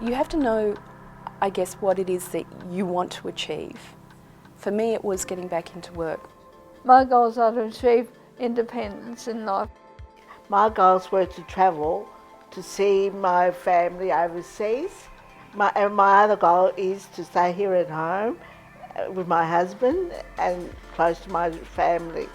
You have to know, I guess, what it is that you want to achieve. For me, it was getting back into work. My goals are to achieve independence in life. My goals were to travel, to see my family overseas. My other goal is to stay here at home with my husband and close to my family.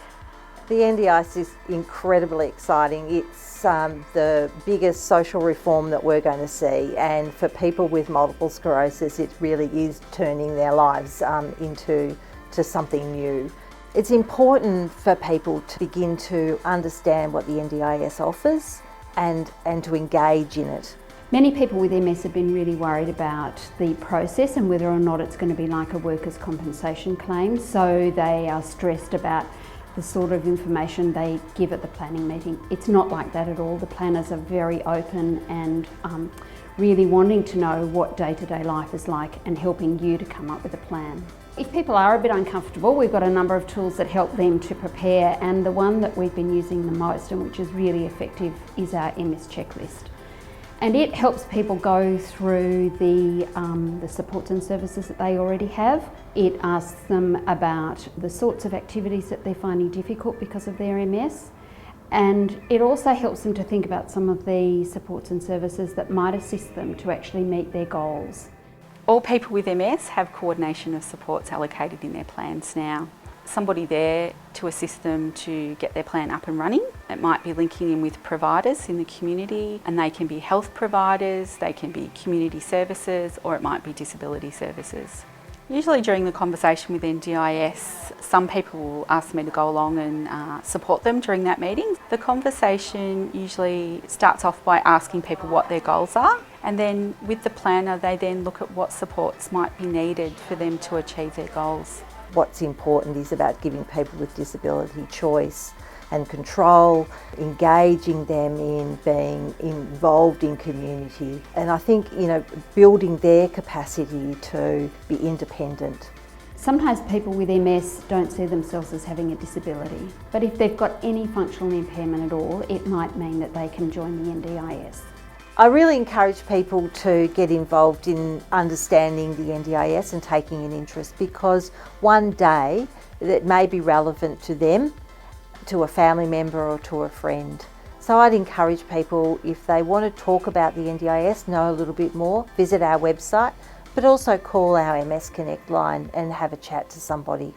The NDIS is incredibly exciting. It's the biggest social reform that we're going to see, and for people with multiple sclerosis it really is turning their lives into something new. It's important for people to begin to understand what the NDIS offers and to engage in it. Many people with MS have been really worried about the process and whether or not it's going to be like a workers' compensation claim, so they are stressed about the sort of information they give at the planning meeting. It's not like that at all. The planners are very open and really wanting to know what day-to-day life is like and helping you to come up with a plan. If people are a bit uncomfortable, we've got a number of tools that help them to prepare, and the one that we've been using the most and which is really effective is our MS checklist. And it helps people go through the supports and services that they already have. It asks them about the sorts of activities that they're finding difficult because of their MS. And it also helps them to think about some of the supports and services that might assist them to actually meet their goals. All people with MS have coordination of supports allocated in their plans now. Somebody there to assist them to get their plan up and running. It might be linking in with providers in the community, and they can be health providers, they can be community services, or it might be disability services. Usually during the conversation with NDIS, some people will ask me to go along and support them during that meeting. The conversation usually starts off by asking people what their goals are, and then with the planner they then look at what supports might be needed for them to achieve their goals. What's important is about giving people with disability choice and control, engaging them in being involved in community, and I think, building their capacity to be independent. Sometimes people with MS don't see themselves as having a disability, but if they've got any functional impairment at all, it might mean that they can join the NDIS. I really encourage people to get involved in understanding the NDIS and taking an interest, because one day that may be relevant to them, to a family member or to a friend. So I'd encourage people, if they want to talk about the NDIS, know a little bit more, visit our website, but also call our MS Connect line and have a chat to somebody.